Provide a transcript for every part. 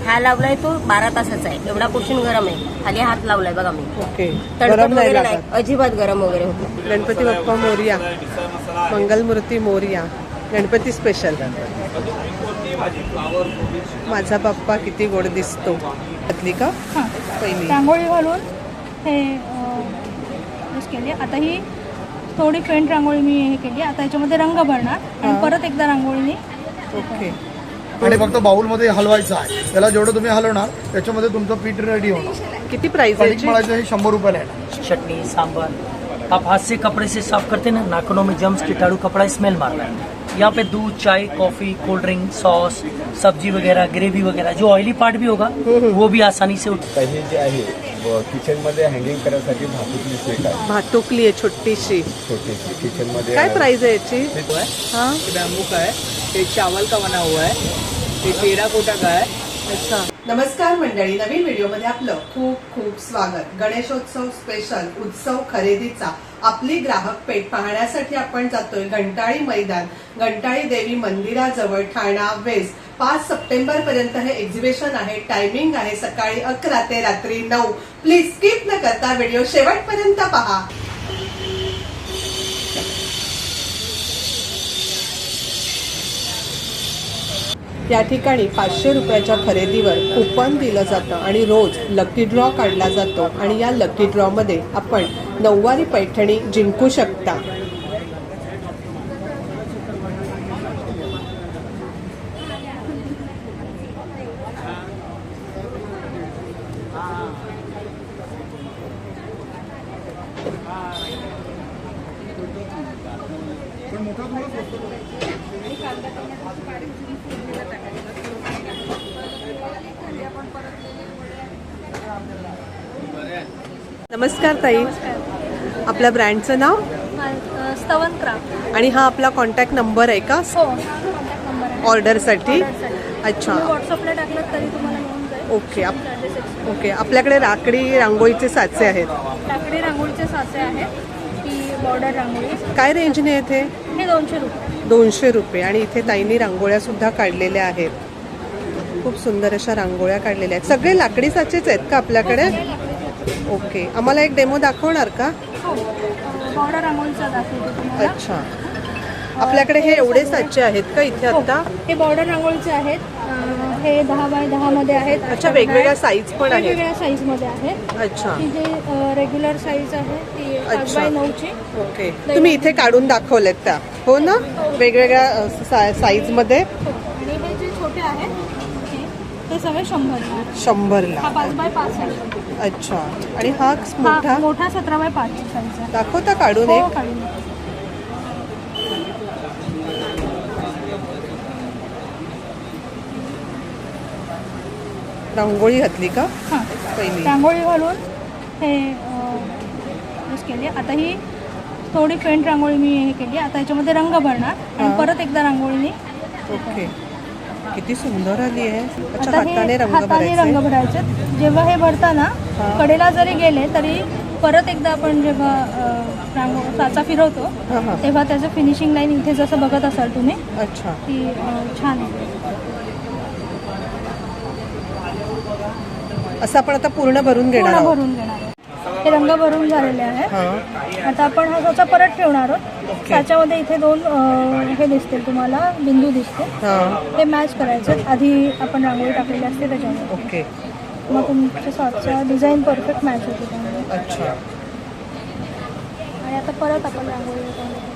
हा लावलाय तो 12 तासाचा आहे, एवढा पोर्शन गरम आहे. खाली हात लावलाय बघा मी. ओके, तडकत गरम नाही वगैरे नाही, लागत. अजिबात गरम वगैरे होत नाही. गणपती बाप्पा मोरया, मंगलमूर्ती मोरया, गणपती स्पेशल. माझा बाप्पा किती गोड दिसतो. घातली का पहिली रांगोळी घालून हे यूज केली. आता ही थोडी फेंट रांगोळी मी हे केली. आता याच्यामध्ये रंग भरणार आणि परत एकदा रांगोळीने. ओके. आणि फक्त बाउलमध्ये हलवायचं आहे. त्याला जेवढं तुम्ही हलवणार त्याच्यामध्ये तुमचं पीठ रेडी होणार. किती प्राइस आहे? मळायचं हे 100 रुपयाला आहे. चटनी सांभर आप हाथ से कपड़े से साफ करते हैं ना, नाखूनों में जम्स कीटाणु कपड़ा स्मेल मारता है. यहाँ पे दूध, चाय, कॉफी, कोल्ड ड्रिंक, सॉस, सब्जी वगैरह, ग्रेवी वगैरह जो ऑयली पार्ट भी होगा वो भी आसानी से हे जे आहे किचनमध्ये हँगिंग करण्यासाठी भातुकली सेट आहे. भातुकली आहे छोटीशी. छोटीशी किचनमध्ये काय प्राइस आहे याची? हाँ, बैम्बू का है, ये चावल का बना हुआ है, ये टेराकोटा का है. अच्छा. नमस्कार मंडळी, नवीन व्हिडिओमध्ये आपलं खूप खूप स्वागत. गणेशोत्सव स्पेशल उत्सव खरेदीचा आपली ग्राहक पेठ पाहण्यासाठी आपण जातोय घंटाळी मैदान, घंटाळी देवी मंदिराजवळ, ठाणा वेस्ट. 5 सप्टेंबर पर्यंत हे एक्झिबिशन आहे. टायमिंग आहे सकाळी 11 ते रात्री 9. प्लीज स्किप न करता व्हिडिओ शेवटपर्यंत पहा. या ठिकाणी 500 रुपयाच्या खरेदीवर कुपन दिलं जातं आणि रोज लकी ड्रॉ काढला जातो आणि या लकी ड्रॉ मध्ये आपण नऊवारी पैठणी जिंकू शकता. नमस्कार ताई, आपल्या ब्रँडचं नाव स्तवन क्राफ्ट. आणि हा आपला कॉन्टॅक्ट नंबर आहे का हो, कॉन्टॅक्ट नंबर आहे. ऑर्डरसाठी? अच्छा, व्हॉट्सअपला टाकलं तरी तुम्हाला मिळून जाईल. ओके. ओके, आपल्याकडे राखडी रांगोळीचे साचे आहेत. लाकडी रांगोळीचे साचे आहेत. ही बॉर्डर रांगोळी. काय रेंजने येते? हे 200 रुपये. 200 रुपये. आणि इथे ताईंनी रांगोळ्या सुद्धा काढलेल्या आहेत. खूप सुंदर अशा रांगोळ्या काढलेल्या आहेत. सगळे लाकडी साचेच आहेत का आपल्याकडे? ओके, आम्हाला एक डेमो दाखवणार का? हो, बॉर्डर रांगोळीचा दाखवतो तुम्हाला. अच्छा, आपल्याकडे हे एवढे साचे आहेत का इथे आता? हे बॉर्डर रांगोळीचे आहेत. हे 10 बाय 10 मध्ये आहेत. अच्छा, वेगवेगळ्या साईज पण आहेत. वेगवेगळ्या साईज मध्ये आहेत. अच्छा, ही जे रेग्युलर साईज आहे ती 5 बाय 9 ची. ओके. तुम्ही इथे काढून दाखवलेत त्या, हो ना, वेगवेगळ्या साईज मध्ये. आणि हे जे छोटे आहेत ते सगळे 100ला. हा 5 बाय 5 आहे. अच्छा, आणि हा मोठा मोठा 17 बाय 5 ची साईज आहे. दाखवता काढून हो, एक? काढून. रांगोळी घातली का हां, पहिली? रांगोळी घालून हे यूज केली. आता ही थोडी फेंट रांगोळी मी हे केली. आता याच्यामध्ये रंग भरणार आणि परत एकदा रांगोळीने. ओके, किती सुंदर आली आहे. अच्छा, आता हे हाताने रंग हाताने रंग भरायचे. भरायचे. जेव्हा हे भरताना कडेला जरी गेले तरी परत एकदा आपण जेव्हा साचा फिरवतो हां हां. तेव्हा त्याचं फिनिशिंग लाईन इथे जसं बघत असाल तुम्ही अच्छा, ती छान आहे. असं आपण आता पूर्ण भरून घेणार पूर्ण आहोत. भरून घेणार आहे. हे रंग भरून झालेले आहे. हां, आता आपण हा साचा परत ठेवणार आहोत. त्याच्यामध्ये इथे 2 हे दिसतील तुम्हाला, बिंदू दिसतील. हां, ते मॅच करायचे. आधी आपण रांगोळी टाकलेली असते त्याच्यामध्ये. ओके. मग तुमच्या साचा डिझाईन परफेक्ट मॅच होते त्यामध्ये. अच्छा, आणि आता परत आपण रांगोळी टाकली.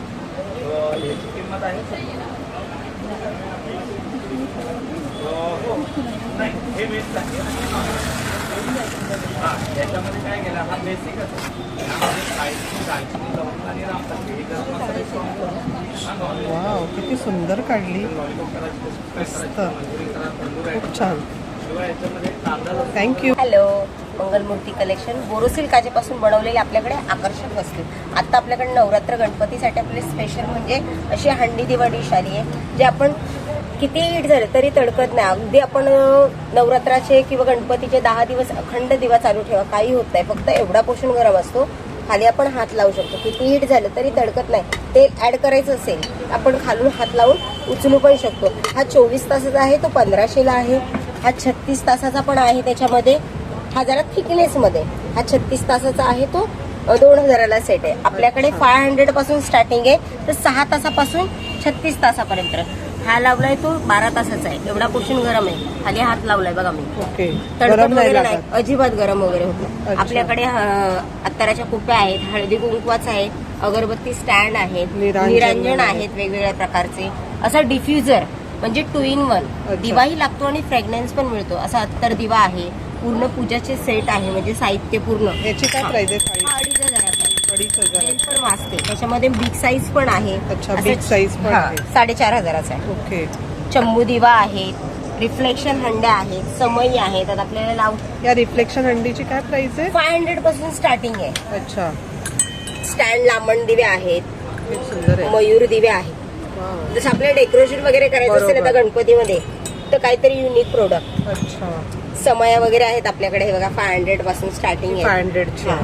वाव, किती सुंदर काढली. मस्त, खूप छान. Thank you. Hello, Mangalmurti collection. Borosil काचेपासून बनवलेले आपल्याकडे आकर्षक वस्तू. आता आपल्याकडे नवरात्र गणपतीसाठी आपले स्पेशल म्हणजे अशी हंडी दिवा डिश आली आहे, जे आपण किती हिट झाले तरी तडकत नाही. अगदी आपण नवरात्राचे किंवा गणपतीचे 10 दिवस अखंड दिवा चालू ठेवा, काही होत नाही. फक्त एवढा पोषण गरम असतो, खाली आपण हात लावू शकतो. किती हिट झालं तरी तडकत नाही. तेल ऍड करायचं असेल आपण खालून हात लावून उचलू पण शकतो. हा 24 तासाचा आहे, तो 1500ला आहे. हा 36 तासाचा पण आहे त्याच्यामध्ये. हा जरा थिकनेस मध्ये, हा 36 तासाचा आहे तो 2000ला सेट आहे. आपल्याकडे 500 पासून स्टार्टिंग आहे, तर 6 तासापासून 36 तासापर्यंत. हा लावलाय तो 12 तासाचा आहे. एवढा पोर्शन गरम आहे. खाली हात लावलाय बघा मी. ओके, तडतड गरम नाही वगैरे नाही, लागत. अजिबात गरम वगैरे होत नाही. अच्छा. आपल्याकडे अत्तराच्या कुप्या आहेत, हळदी कुंकवाच आहे, अगरबत्ती स्टँड आहेत, निरांजन निरांजन आहेत वेगवेगळ्या प्रकारचे. असा डिफ्युजर म्हणजे 2 in 1. दिवाही लागतो आणि फ्रेग्रन्स पण मिळतो. असा अत्तर दिवा आहे, पूर्ण पूजाचे सेट आहे, म्हणजे साहित्य पूर्ण. याची काय प्राइस आहे? हा 2500 2,500. तेल पण वाचते. त्याच्यामध्ये बिग साईज पण आहे. अच्छा, असं- बिग साईज पण हा, आहे. 4500चा आहे. ओके, चंबू दिवा आहेत, रिफ्लेक्शन हंड्या आहेत, समई आहेत. आता आपल्याला लाव या रिफ्लेक्शन हंडीची काय प्राइस आहे? 500 पासून स्टार्टिंग आहे. अच्छा, स्टँड लांबण दिवे आहेत, खूप सुंदर आहे. मयूर दिवे आहेत. वाव. जसं आपल्याला डेकोरेशन वगैरे करायचं असेल बरोबर. आता गणपतीमध्ये, तर काहीतरी युनिक प्रोडक्ट. अच्छा, समया वगैरे आहेत आपल्याकडे. हे बघा 500 पासून स्टार्टिंग आहे. 500ची हा.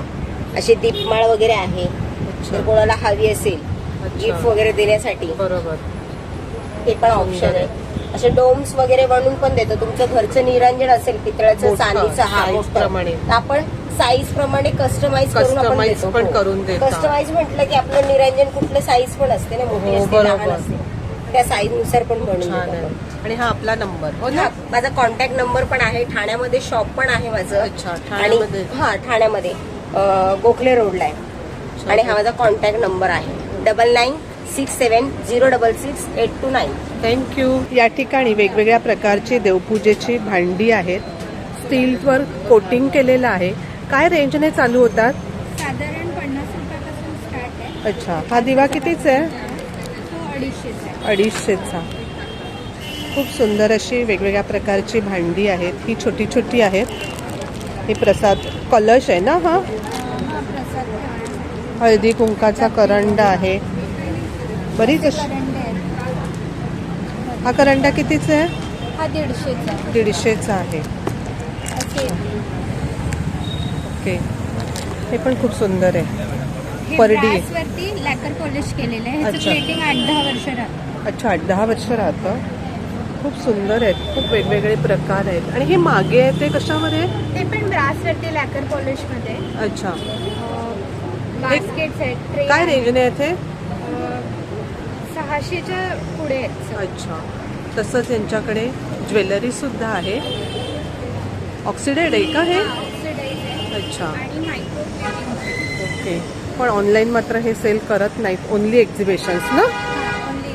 अशी दीपमाळ वगैरे आहे, जर कोणाला हवी असेल गिफ्ट वगैरे देण्यासाठी, बरोबर. ते पण ऑप्शन आहे. असे डोम्स वगैरे बनवून पण देतो. तुमचं घरचं निरांजन असेल पितळाचं, मोठं, चांदीचं, हा size मोठं, प्रमाणे. तर आपण साईज प्रमाणे कस्टमाइज करून आपण Customize देतो. पण करून देता. कस्टमाइज म्हटलं की आपलं निरांजन कुठलं साईज पण असते ना, मोठी हो, असते, लहान बरोबर. असते, त्या साईज नुसार पण बनवून छान देतो आहे. आपण. आणि हा आपला नंबर हो ना? हा, माझा कॉन्टॅक्ट नंबर पण आहे. ठाण्यामध्ये शॉप पण आहे माझं. अच्छा, ठाण्यामध्ये? आणि हा ठाण्यामध्ये गोखले रोडला आहे. आणि हा माझा कॉन्टॅक्ट नंबर आहे 9967066829. थँक्यू. या ठिकाणी वेगवेगळ्या प्रकारची देवपूजेची भांडी आहेत. स्टीलवर कोटिंग केलेलं आहे. काय रेंजने चालू होतात? साधारण 50 रुपयापासून स्टार्ट आहे. अच्छा, हा दिवा कितीचा आहे? तो 250 आहे. 250चा. खूप सुंदर अशी वेगवेगळ्या प्रकारची भांडी आहेत. ही छोटी छोटी आहेत. हे प्रसाद कलश आहे ना? हा हा प्रसाद ठेवण्यासाठी हळदी कुंकाचा करंडा आहे. बरीच अशी. करंडे आहेत. हा करंडा कितीचा आहे? हा 150चा आहे. 150चा आहे. असे ओके, हे पण खूप सुंदर आहे. हे परडी. ब्रासवरती लॅकर पॉलिश केलेलं आहे. ह्याचं अच्छा. प्लेटिंग 8-10 वर्ष राहतं. अच्छा, 8-10 वर्ष राहतं. खूप सुंदर आहेत. खूप वेगवेगळे प्रकार आहेत. आणि हे मागे आहे ते कशामध्ये? ते पण ब्रासवरती लॅकर पॉलिशमध्ये. अच्छा, बास्केट्स आहेत, ट्रे काय आहेत. रेंजने आहेत हे? 600च्या पुढे आहेत सगळे. अच्छा, तसंच यांच्याकडे ज्वेलरी सुद्धा आहे. ऑक्सिडाइड आहे का हे? ऑक्सिडाइज आहे अच्छा, आणि मायक्रो प्लेटिंग आहे. ओके. पण ऑनलाईन मात्र हे सेल करत नाहीत, ओनली एक्झिबिशन्स ना? Only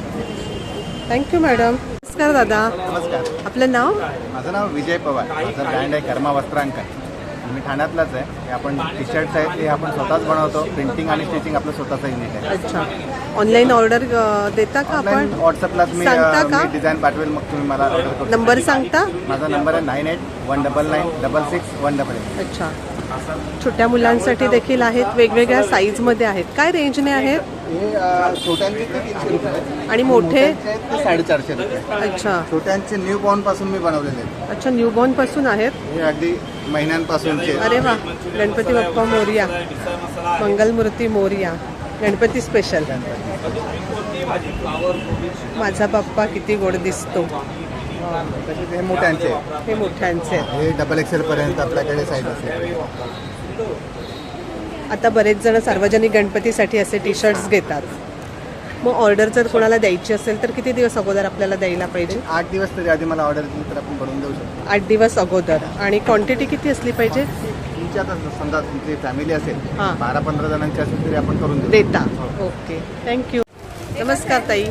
thank you madam. नमस्कार दादा, नमस्कार, आपलं नाव? माझं नाव विजय पवार. माझं ब्रँड आहे कर्मा वस्त्रांकन. मी ठाण्यातलाच आहे. हे आपण टी शर्ट्स आहेत ते आपण स्वतःच बनवतो. प्रिंटिंग आणि स्टिचिंग आपलं स्वतःचं युनिट आहे. अच्छा, ऑनलाईन ऑर्डर देता का आपण? व्हॉट्सअपलाच मी सांगता का? डिझाईन पाठवेल, मग तुम्ही मला ऑर्डर करू. नंबर सांगता? माझा नंबर आहे 9819966188. अच्छा, छोट्या मुलांसाठी देखील आहेत, वेगवेगळ्या साईजमध्ये आहेत. काय रेंजने आहेत? हे छोट्यांचे ते 300 रुपये आहेत. आणि मोठे? मोठ्यांचे आहेत ते 450 रुपये. अच्छा छोट्यांचे न्यू बॉर्न पासून मी बनवलेले आहेत. अच्छा, न्यूबॉर्न पासून आहेत. हे अगदी महिन्यांपासूनचे आहेत. अरे वा, गणपती बाप्पा मोरया, मंगलमूर्ती मोरया, गणपती स्पेशल. माझा बाप्पा किती गोड दिसतो. तसेच हे मोठ्यांचे आहेत. हे मोठ्यांचे आहेत. हे डबल एक्सेल पर्यंत आपल्याकडे साईज असेल. आता बरेच जण सार्वजनिक गणपतीसाठी असे टी शर्ट्स घेतात. मग ऑर्डर जर कोणाला द्यायची असेल तर किती दिवस अगोदर आपल्याला द्यायला पाहिजे? 8 दिवस तरी आधी मला ऑर्डर दिली तर आपण बनवून देऊ शकतो. 8 दिवस अगोदर. आणि क्वांटिटी किती असली पाहिजे? तुमची आता समजा तुमची फॅमिली असेल, हां. 12-15 जणांची असेल तरी आपण करून देऊ. देता. Okay, thank you. नमस्कार ताई.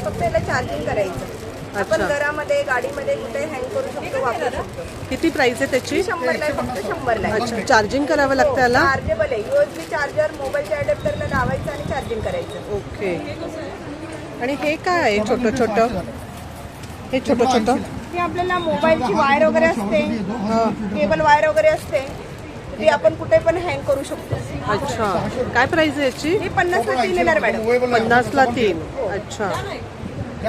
फक्त याला चार्जिंग करायचं. आपण अच्छा, घरामध्ये, गाडीमध्ये कुठे हँग करू शकतो, वापरू शकतो. किती प्राइस आहे त्याची? 100ला आहे, फक्त 100ला आहे. अच्छा, चार्जिंग करावं लागतं याला? चार्जेबल आहे. USB चार्जर मोबाईलच्या अडॅप्टरला लावायचं आणि चार्जिंग करायचं. ओके. आणि हे काय आहे छोटं छोटं? हे छोटं छोटं? हे आपल्याला मोबाईलची वायर वगैरे असते, केबल वायर वगैरे असते, ती आपण कुठे पण हँग करू शकतो. अच्छा, काय प्राइस आहे याची? ही 50ला 3 येणार मॅडम. 50ला 3. अच्छा,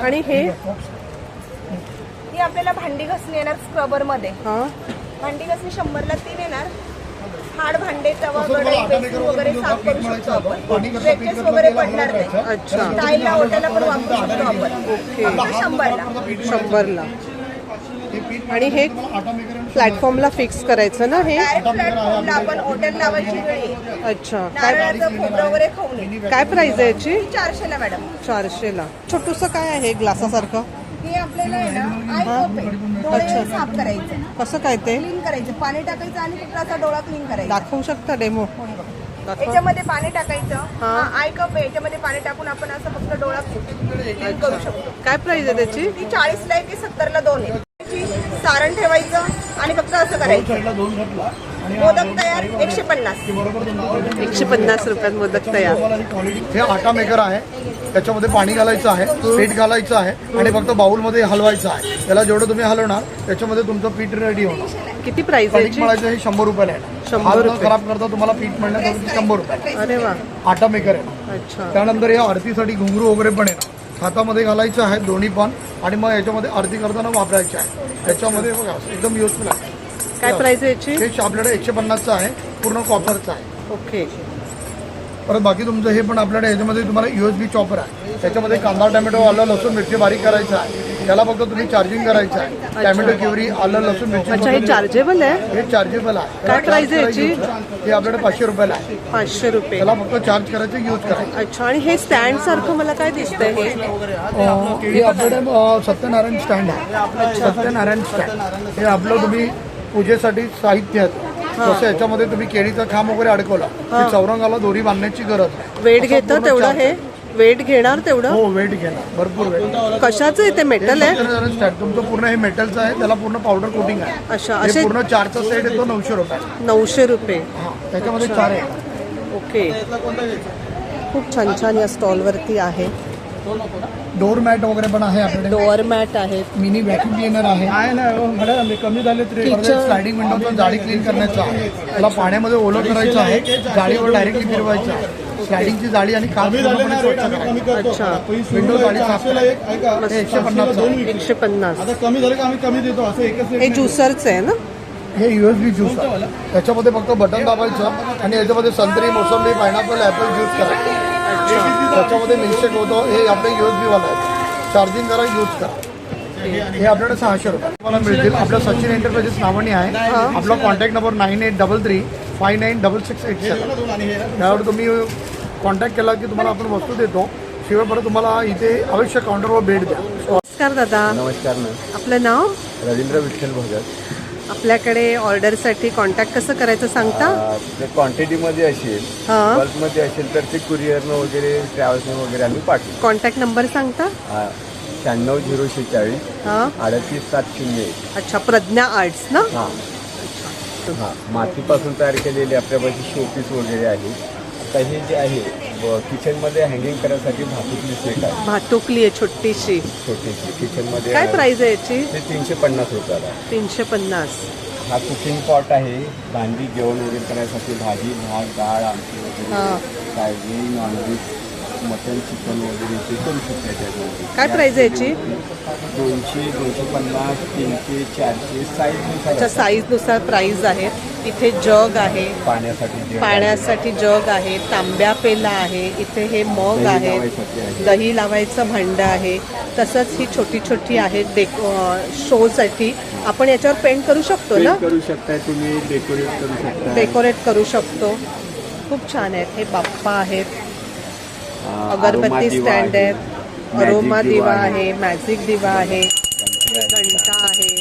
आणि हे? ही आपल्याला भांडी घासणी येणार स्क्रबर मध्ये. हां, भांडी घासणी 100ला 3 येणार. हाड भांडे तवा कढई बेसिन वगैरे साफ करू शकतो आपण वेचेस वगैरे पडणार नाही. अच्छा. स्टाईलला हॉटेलला पण वापरू शकतो आपण. फक्त 100ला. आणि हे प्लॅटफॉर्मला फिक्स करायचं ना हे. डायरेक्ट प्लॅटफॉर्मला आपण हॉटेल लावायची वेळी अच्छा. नारळाचं खोबरं वगैरे खाऊ नये. काय प्राइस आहे याची? 400ला मॅडम. 400ला. छोटूस काय आहे ग्लासासारखं? हे आपल्याला आहे ना आय कप आहे. डोळे साफ करायचे, कसं काय ते? क्लीन करायचे, पाणी टाकायचं आणि फक्त असा डोळा क्लीन करायचा. दाखवू शकता डेमो? याच्यामध्ये पाणी टाकायचं. हा आय कप आहे, याच्यामध्ये पाणी टाकून आपण असं फक्त डोळा क्लीन करू शकतो. काय प्राइस आहे त्याची? ती 40ला आहे की 70ला 2 आहे. सारण ठेवायचं आणि फक्त असं करायचं. मोदक तयार 150. 150 रुपयात मोदक तयार. हे आटा मेकर आहे, त्याच्यामध्ये पाणी घालायचं आहे, पीठ घालायचं आहे आणि फक्त बाउलमध्ये हलवायचं आहे. त्याला जेवढं तुम्ही हलवणार त्याच्यामध्ये तुमचं पीठ रेडी होणार. किती प्राइस आहे पीठ मळायचं हे 100 रुपयाला आहे. 100 रुपये. खराब करता तुम्हाला पीठ मळण्यासाठी 100 रुपये. अरे वा. आटा मेकर आहे. अच्छा. त्यानंतर या आरतीसाठी घुंगरू वगैरे पण आहे, हातामध्ये घालायचं आहे दोन्ही पण, आणि मग याच्यामध्ये आरती करताना वापरायचे आहे. याच्यामध्ये बघा एकदम युजफुल आहे. काय प्राइस आहे याची? हे आपल्याकडे 150चं आहे, पूर्ण कॉपरचं आहे. ओके. परत बाकी तुमचं हे पण आपल्याकडे याच्यामध्ये तुम्हाला USB चॉपर आहे. त्याच्यामध्ये कांदा टोमॅटो आलं लसूण मिरची बारीक करायचं आहे. त्याला फक्त तुम्ही चार्जिंग करायचं आहे. टोमॅटो क्युरी आलं लसूण मिरची. अच्छा, हे चार्जेबल आहे? हे चार्जेबल आहे. काय प्राइस आहे याची? हे आपल्याकडे 500 रुपयाला आहे. 500 रुपये. त्याला फक्त चार्ज करायचं, यूज करायचं. अच्छा. आणि हे स्टँड सारखं मला काय दिसतंय हे? हे आपल्याकडे सत्यनारायण स्टँड आहे. सत्यनारायण स्टँड हे आपलं तुम्ही पूजेसाठी साहित्य आहे. जसं याच्यामध्ये तुम्ही केळीचा खांब वगैरे अडकवला की चौरंगाला दोरी बांधण्याची गरज आहे. वेट घेतं तेवढं हे? वेट घेणार तेवढं? हो, वेट घेणार, भरपूर वेट. कशाचं आहे ते? मेटल आहे? सत्यनारायण स्टँड तुमचं पूर्ण हे मेटलचं आहे, त्याला पूर्ण पावडर कोटिंग आहे. अच्छा. हे असे पूर्ण 4चा सेट येतो 900 रुपये. 900 रुपये. हा, त्याच्यामध्ये 4 आहे. ओके. खूप छान छान या स्टॉलवरती आहे. डोर मॅट वगैरे पण आहे आपल्याकडे. डोअर मॅट आहेत. मिनी व्हॅक्यूम क्लिनर आहे. कमी झाले स्लायडिंग विंडोचं जाळी क्लीन करायचं आहे. त्याला पाण्यामध्ये ओलं करायचं आहे, जाळीवर डायरेक्टली फिरवायचं आहे. स्लायडिंगची जाळी आणि काच पूर्णपणे स्वच्छ करायची. अच्छा. विंडो जाळी साफ करायची. हे 150. 150. कमी झालं का आम्ही कमी देतो असं एकच. हे ज्युसरचं आहे ना? हे USB ज्यूस आहे. त्याच्यामध्ये फक्त बटन दाबायचं आणि याच्यामध्ये संत्री मोसंबी पायनॅपल ॲपल ज्यूस करायचं. त्याच्यामध्ये मिल्कशेक होतो. हे आपले USB वाला आहे. चार्जिंग करा, यूज करा. हे आपल्याकडे 600 रुपये तुम्हाला मिळतील. आपलं सचिन एंटरप्राइजेस नावाने आहे. आपला कॉन्टॅक्ट नंबर 9833596687. त्यावर तुम्ही कॉन्टॅक्ट केला की तुम्हाला आपण वस्तू देतो. शिवाय परत तुम्हाला इथे अवश्य काउंटरवर भेट द्या. नमस्कार दादा. नमस्कार मॅम. आपलं नाव? रवींद्र विठ्ठल भगत. आपल्याकडे ऑर्डरसाठी कॉन्टॅक्ट कसं करायचं सांगता? जर क्वांटिटीमध्ये असेल, हां. बल्कमध्ये असेल तर ते कुरिअरनं वगैरे ट्रॅव्हल्सनं वगैरे आम्ही पाठवू. कॉन्टॅक्ट नंबर सांगता? 96 हां. 38701. अच्छा. प्रज्ञा आर्ट्स ना? हां हां. मातीपासून तयार केलेले आपल्यापाशी शोपीस वगैरे आहे. आता हे जे आहे किचनमध्ये हँगिंग करण्यासाठी भातुकली सेट आहे. भातुकली आहे छोटीशी. छोटीशी किचनमध्ये काय प्राइस आहे याची? ते 350 रुपयाला. 350. हा कुकिंग पॉट आहे. भांडी जेवण वगैरे करण्यासाठी भाजी भात डाळ आमटी वगैरे हां. काय नॉनव्हेज मटन चिकन वगैरे ते करू शकता त्याच्यामध्ये. काय प्राइस आहे याची? 200 250 300 400 साईज. अच्छा. साईजनुसार प्राइस आहे. इथे जग आहे, पाण्यासाठी जग आहे, तांब्या पेला आहे, इथे हे मग आहे, दही लावायचं भांडं आहे. तसंच ही छोटी छोटी आहेत शोसाठी. आपण याच्यावर पेंट करू शकतो ना? करू शकता तुम्ही. डेकोरेट करू शकता. डेकोरेट करू शकतो. खूप छान आहेत. हे बाप्पा आहेत, अगरबत्ती स्टँड आहेत, अरोमा दिवा आहे, मॅजिक दिवा आहे, घंटा आहे.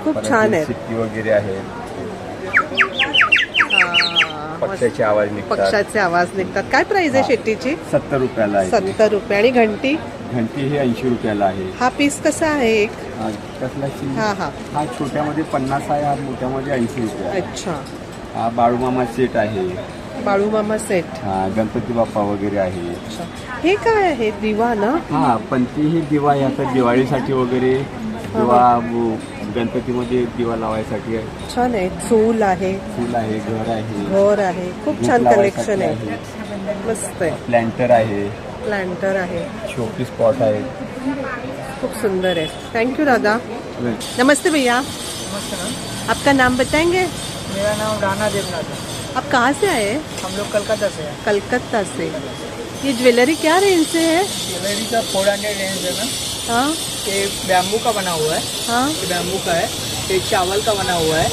खूप छान आहेत. शिट्टी वगैरे आहे. पक्षाचे आवाज निघतात. पक्षाचे आवाज निघतात. काय प्राइस आहे शेट्टीची? 70 रुपयाला आहे. 70 रुपये. आणि घंटी? घंटी हे 80 रुपयाला आहे. हा पीस कसा आहे? एक कसला? हा हा. हा छोट्यामध्ये 50 आहे, हा मोठ्यामध्ये 80 रुपये. अच्छा. हा बाळूमामा सेट आहे. बाळूमामा सेट. हा गणपती बाप्पा वगैरे आहे. अच्छा. हे काय आहे? दिवा ना? हा पण ती ही दिवा आहे आता दिवाळीसाठी वगैरे किंवा गणपतीमध्ये दिवा लावायसाठी आहे. छान आहे. चूल आहे, फूल आहे, घर आहे, घर आहे. खूप छान कलेक्शन आहे. मस्त आहे. प्लॅन्टर आहे, प्लॅन्टर आहे, शोपीस पॉट आहे. खूप सुंदर आहे. थँक्यू दादा. नमस्ते भैया. आपका नाम बताएंगे? मेरा नाम राणा देवनाथ है। आप कहाँ से आए? हम लोग कलकत्ता से हैं। कलकत्ता से। ये ज्वेलरी क्या रेंज से है? ज्वेलरी का 400 रेंज है मैम। हाँ ये बैम्बू का बना हुआ है, हाँ। ये बैम्बू का है। ये चावल का बना हुआ है,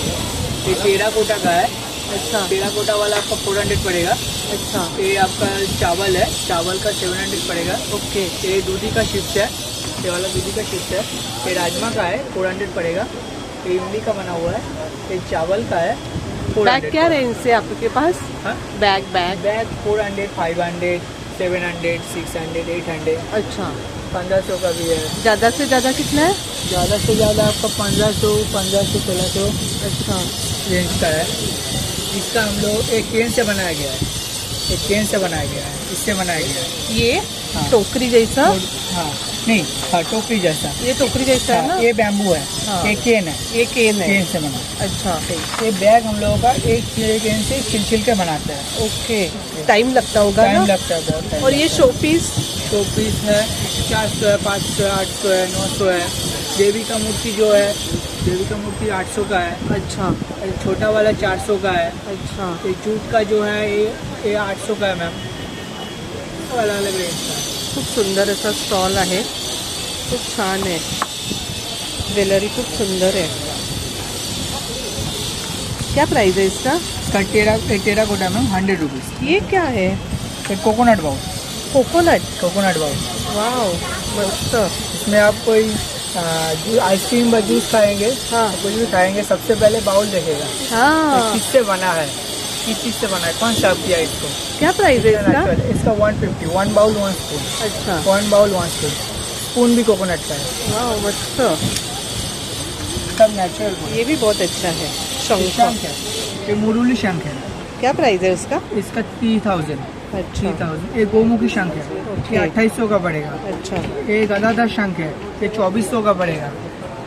ये टेराकोटा का है। अच्छा टेराकोटा वाला आपका 400 पड़ेगा। अच्छा। ये आपका चावल है, चावल का 700 पड़ेगा। ओके। ये दूधी का चिप्स है, ये वाला दूधी का चिप्स है। ये राजमा का है, 400 पड़ेगा। ये इमली का बना हुआ है, ये चावल का है, 400। बैग क्या रेंज से आपके पास? हाँ? Bag bag. बैग 400, 500, 700, 600, 800। अच्छा। 1500 का भी है। ज़्यादा से ज़्यादा कितना है? ज़्यादा से ज़्यादा आपका 1500, 1600 अच्छा रेंज का है। इसका हम लोग एक केन से बनाया गया है, एक केन से बनाया गया है, इससे बनाया गया है। ये हाँ। टोकरी जैसा? हाँ नहीं, हाँ टोकरी जैसा। ये टोकरी जैसा है ना? हाँ, ये बैम्बू है। हाँ। ये केन है, ये केन है। केन से बना। अच्छा ये बैग हम लोगों का एक केन से छिल के बनाते हैं। ओके। टाइम लगता होगा टाइम ना? लगता है बहुत टाइम। और ये शो पीस? शो पीस है 400 है, 500 है, 800 है, 900 है। देवी का मूर्ति जो है, देवी का मूर्ति 800 का है। अच्छा ये छोटा वाला 400 का है। अच्छा। ये जूट का जो है ये 800 का है मैम। अलग अलग रेंज का है। खूप सुंदर असा स्टॉल आहे, खूप छान आहे, ज्वेलरी खूप सुंदर आहे. क्या प्राइस है इसका? इसका टेराकोटा मैम 100 रुपीज़। ये क्या है? ये coconut bowl, coconut bowl. Wow मस्त. इसमें आप कोई आइसक्रीम व जूस खाएंगे, हाँ. कुछ भी खाएंगे, सबसे पहले बाउल देखेगा हाँ. किससे बना है, किस चीज़ से बना है, कौन सर्व किया है इसको। क्या प्राइस है इसका? इसका 150, 1 बाउल 1 स्पून। अच्छा. 1 बाउल 1 स्पून। स्पून भी कोकोनट का है। वाओ मस्त. सब नेचुरल। ये भी बहुत अच्छा है. शंख. शंख है, ये मुरुली शंख है। क्या प्राइस है उसका? इसका 3000। अच्छा 3000। ये गोमुखी शंख है, ओके. ये 2800 का पड़ेगा। अच्छा. ये गदाधर शंख है, ये 2400 का पड़ेगा।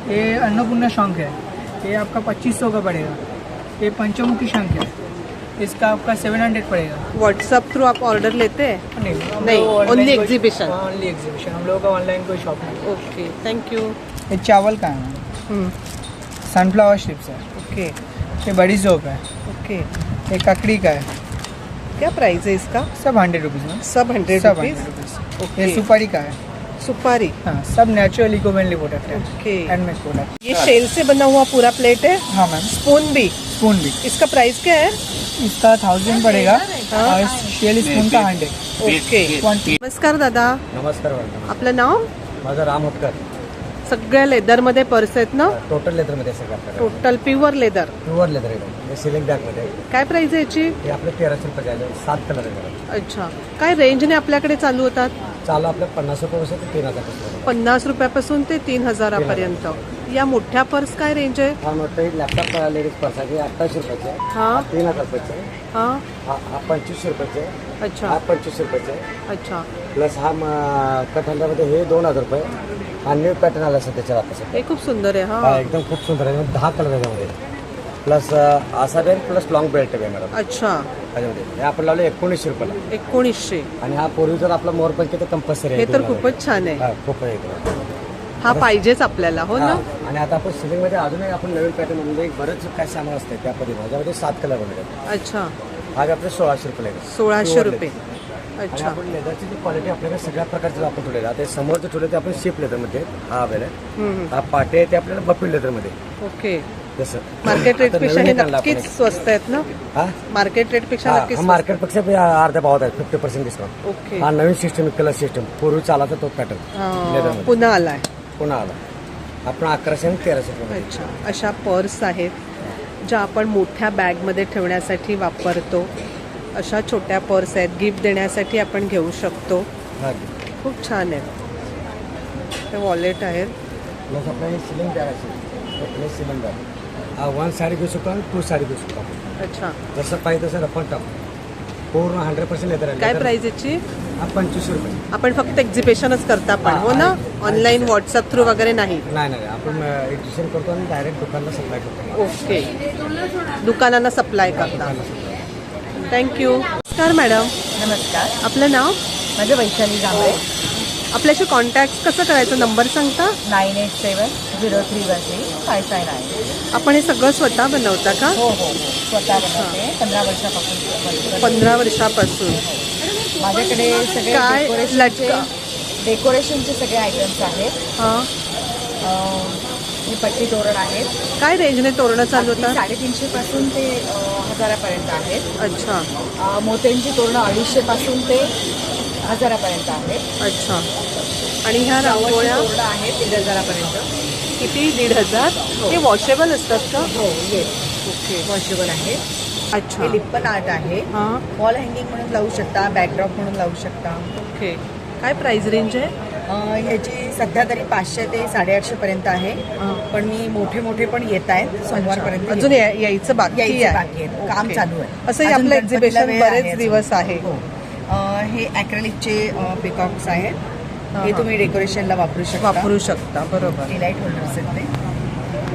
ये अन्नपूर्णा शंख है, ये आपका 2500 का पड़ेगा। ये पंचमुखी शंख है, इसका आपका 700 पड़ेगा। व्हाट्सएप थ्रू आप ऑर्डर लेते हैं? नहीं, only exhibition. ओनली एग्जीबिशन, हम लोगों का ऑनलाइन कोई शॉप नहीं। Okay thank you. ये चावल का है, सनफ्लावर चिप्स है। ओके ये बड़ी सोप है, ओके. ये ककड़ी का है। क्या प्राइस है इसका? सब 100 रुपीज़ में। सब 100 सब रुपीज. 100 रुपीज़। ओके. ये सुपारी का है। सुपारी. हाँ, सब नेचुरल इको फ्रेंडली प्रोडक्ट है, ओके. Handmade product. ये शेल से बना हुआ पूरा प्लेट है. हाँ मैम, स्पून भी. स्पून भी। इसका प्राइस क्या है? इसका 1000 पड़ेगा हाँ. और शेल स्पून का 100। ओके. 20। नमस्कार दादा, नमस्कार मॅडम, आपलं नाव? माझं राम होतकर. सगळ्या लेदरमध्ये पर्स आहेत ना? टोटल लेदरमध्ये सगळं आपल्याकडे. Total pure leather. Pure leather आहे. हे सिलिंग बॅगमध्ये काय प्राइस आहे याची? हे आपले 1300 रुपये आहे. 7 कलर आहे. अच्छा. काय रेंजने आपल्याकडे चालू होतात? चालू आपलं 50 रुपयापासून ते 3000 पासून. 50 रुपयापासून ते 3000 या मोठ्या पर्स काय रेंज आहे? हा मोठा लॅपटॉप लेडीज पर्स आहे, 2800 रुपयाचे आहे. हा 3000 रुपयाचे आहे. हा. हा 2500 रुपयाचे आहे. अच्छा हा 2500 रुपयाचे आहे. अच्छा. प्लस हा कटहलमध्ये हे 2000 रुपये. हा न्यू पॅटर्न आला सध्याच्या आता सध्या. हे खूप सुंदर आहे. हा हा एकदम खूप सुंदर आहे. 10 कलर आहे त्यामध्ये. प्लस असा बेल्ट प्लस लॉंग बेल्ट आहे मॅडम अच्छा. त्याच्यामध्ये. हे आपण लावलं 1900 रुपयाला. 1900. आणि हा पूर्वी जर आपला मोरपंखी तर कंपल्सरी आहे. हे तर खूपच छान आहे. हा, खूप आहे एकदम. हा पाहिजेच आपल्याला, हो ना? हा. आणि आता आपण सिलिंग मध्ये अजूनही आपण नवीन पॅटर्न मध्ये बरेच काय सामान असते त्या पद्धतीने. त्याच्यामध्ये 7 कलर बनवले. अच्छा. हा आपले 1600 रुपये लागेल. 1600 रुपये. आणि अच्छा. आपण लेदरची जी क्वालिटी आपल्याकडे सगळ्या प्रकारचे आपण ठेवलेलं आहे. आता समोर जे ठेवले ते आपण शिप लेदरमध्ये हा आलेला आहे. हा पाटे आहे ते आपल्याला बफिल लेदरमध्ये. ओके. जसं मार्केट रेट आता पेक्षा नवीन हे एक आणलं आपण नक्कीच एक. स्वस्त आहेत ना? हा मार्केट रेट पेक्षा हा नक्कीच. मार्केटपेक्षा अर्ध्या भावात आहे. 50% डिस्काउंट. ओके. हा नवीन सिस्टम कलर सिस्टम पूर्वी चालायचा तो पॅटर्न हा, लेदरमध्ये पुन्हा आलाय. पुन्हा आला. आपण 1100 आणि 1300 रुपये. अच्छा. अशा पर्स आहेत ज्या आपण मोठ्या बॅगमध्ये ठेवण्यासाठी वापरतो. अशा छोट्या पर्स आहेत, गिफ्ट देण्यासाठी आपण घेऊ शकतो. हा खूप छान आहेत. हे वॉलेट आहेत. प्लस आपल्या हे सिलिंग बॅग असेल. आपले सिलिंग बॅग हा 1 साडी घेऊ शकतो आणि 2 साडी घेऊ शकतो आपण. अच्छा. जसं पाहिजे तसं रफन टॉप पूर्ण 100% लेदर आहे. काय प्राइस याची? हा 2500 रुपये. आपण फक्त एक्झिबिशनच करता पण, हो ना? ऑनलाईन व्हॉट्सअप थ्रू वगैरे नाही? नाही आपण एडिशन करतो आणि डायरेक्ट दुकानला सप्लाय करतो. ओके. दुकानांना सप्लाय करता. थँक्यू. नमस्कार मॅडम, नमस्कार, आपलं नाव? माझं वैशाली जांभळे. आपल्याशी कॉन्टॅक्ट कसं करायचं? नंबर सांगता? 987-0313-559. आपण हे सगळं स्वतः बनवता का? हो हो स्वतः बनवते 15 वर्षापासून. 15 वर्षापासून. माझ्याकडे सगळे काय डेकोरेशनचे सगळे आयटम्स आहेत. हां. हे पट्टी तोरण आहेत. काय रेंजने तोरणं चालू होतात? 350 पासून ते 1000 आहेत. अच्छा मोत्यांची तोरणं 250 पासून ते 1000 आहेत. अच्छा. आणि ह्या रांगोळ्या तोरणं आहेत 1500 किती? 1500. हे वॉशेबल असतात का? हो येस ओके. वॉशेबल आहे. अच्छा. हे लिप्पन आर्ट आहे. हां. वॉल हँगिंग म्हणून लावू शकता, बॅकड्रॉप म्हणून लावू शकता. ओके. काय प्राइस रेंज आहे? ह्याची सध्या तरी 500 ते 850 पर्यंत आहे. पण मी मोठे पण येत आहेत सोमवारपर्यंत. अजून यायचं बाकी यायचं आहे. बाकी आहे. काम चालू आहे. असं हे अजून आपलं गणपतीला एक्झिबिशन वेळ आहे बरेच अजून. दिवस आहे. हो. हे ॲक्रेलिकचे पिकॉक्स आहेत. हे तुम्ही डेकोरेशनला वापरू शकता. बरोबर. हे लाईट होल्डर्स आहेत ते.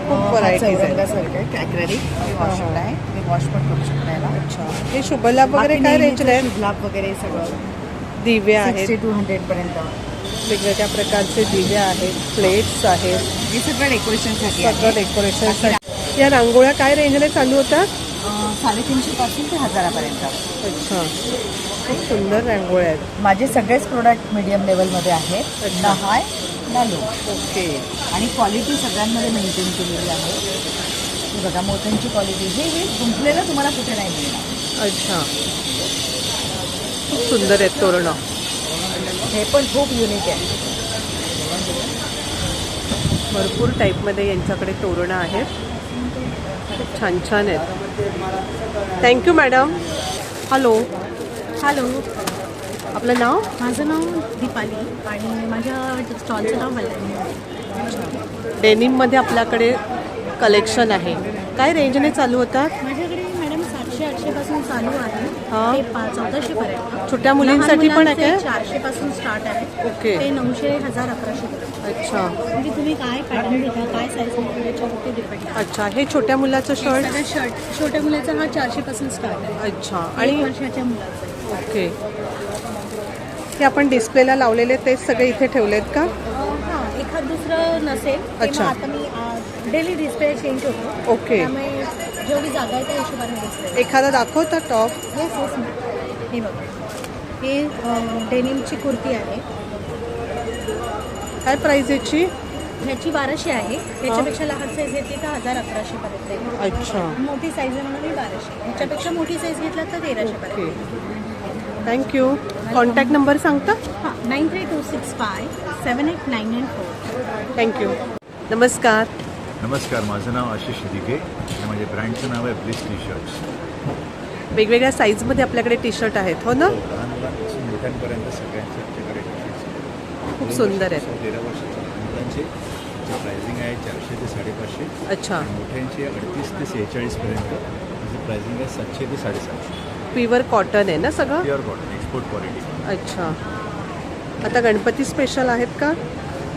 खूप व्हरायटीज आहेत. चौरंगासारखं आहे ॲक्रेलिक. हे वॉशेबल आहे. हे वॉश पण करू शकता याला. अच्छा. हे शुभलाभ वगैरे बाकी काय नेहमीचं रेंज आहे? शुभलाभ वगैरे सगळं दिवे आहेत. 60 to 100 पर्यंत. वेगवेगळ्या प्रकारचे दिवे आहेत, प्लेट्स आहेत, हे सगळं डेकोरेशनसाठी आहे. सगळं डेकोरेशन. या रांगोळ्या काय रेंजने चालू होतात? 350 पासून ते 1000 पर्यंत. अच्छा. खूप सुंदर रांगोळ्या आहेत. माझे सगळेच प्रोडक्ट मीडियम लेवलमध्ये आहेत. अच्छा. ना हाय ना लो. ओके. आणि क्वालिटी सगळ्यांमध्ये मेंटेन केलेली आहे. हे बघा मोत्यांची क्वालिटी. हे गुंतलेलं तुम्हाला कुठे नाही मिळणार. अच्छा. खूप सुंदर आहेत तोरणं. हे पण खूप युनिक आहे. भरपूर टाईपमध्ये यांच्याकडे तोरणं आहेत. खूप छान छान आहेत. Thank you madam. हॅलो. हॅलो, आपलं नाव? माझं नाव दीपाली आणि माझ्या स्टॉलचं नाव मल्हारी. डेनिममध्ये आपल्याकडे कलेक्शन आहे. काय रेंजने चालू होतात? माझ्याकडे मॅडम 700-800 पासून चालू आहे. हां. ते 1400 पर्यंत. छोट्या मुलींसाठी पण आहे काय? 400 पासून स्टार्ट आहे. ओके. ते 900, 1000, 1100 पर्यंत. अच्छा. म्हणजे तुम्ही काय पॅटर्न घेता, काय साईज घेता याच्यावरती डिपेंड आहे. अच्छा. हे छोट्या मुलाचं शर्ट? सगळं शर्ट छोट्या मुलाचा हा 400 पासून स्टार्ट आहे. अच्छा. 1 आणि वर्षाच्या मुलाचा आहे. ओके. हे आपण डिस्प्लेला लावलेले ते सगळे इथे ठेवलेत का? हां, एखाद दुसरं नसेल. अच्छा. तेव्हा आता मी डेली डिस्प्ले चेंज होतो. ओके. त्यामुळे जेवढी जागा आहे त्या हिशोबाने डिस्प्ले. एखादा दाखवता टॉप? Yes yes. हे बघा, हे डेनिमची कुर्ती आहे. काय प्राइस याची? ह्याची 1200 आहे. ह्याच्यापेक्षा लहान साईज घेतली तर 1000-1100 पर्यंत आहे. अच्छा. मोठी साईज आहे म्हणून मी 1200. ह्याच्यापेक्षा मोठी साईज घेतला तर 1300 ओके. पर्यंत. थँक्यू. कॉन्टॅक्ट नंबर सांगता? हां, 9326578994. थँक्यू. नमस्कार. नमस्कार, माझं नाव आशिष दिघे आणि माझ्या ब्रँडचं नाव आहे ब्लिस टी शर्ट्स. वेगवेगळ्या साईजमध्ये आपल्याकडे टी शर्ट आहेत, हो ना? लहान मुलांपासून मोठ्यांपर्यंत सगळ्यांच्याकडे टी शर्ट्स खूप सुंदर आहेत. 13 वर्षाच्या मुलांचे प्राइसिंग आहे 400 ते 550. अच्छा. मोठ्यांचे 38 ते 46 पर्यंत त्याची प्राइसिंग आहे 700 ते 750. प्युअर कॉटन आहे ना सगळं? Pure cotton, export quality. अच्छा. आता गणपती स्पेशल आहेत का?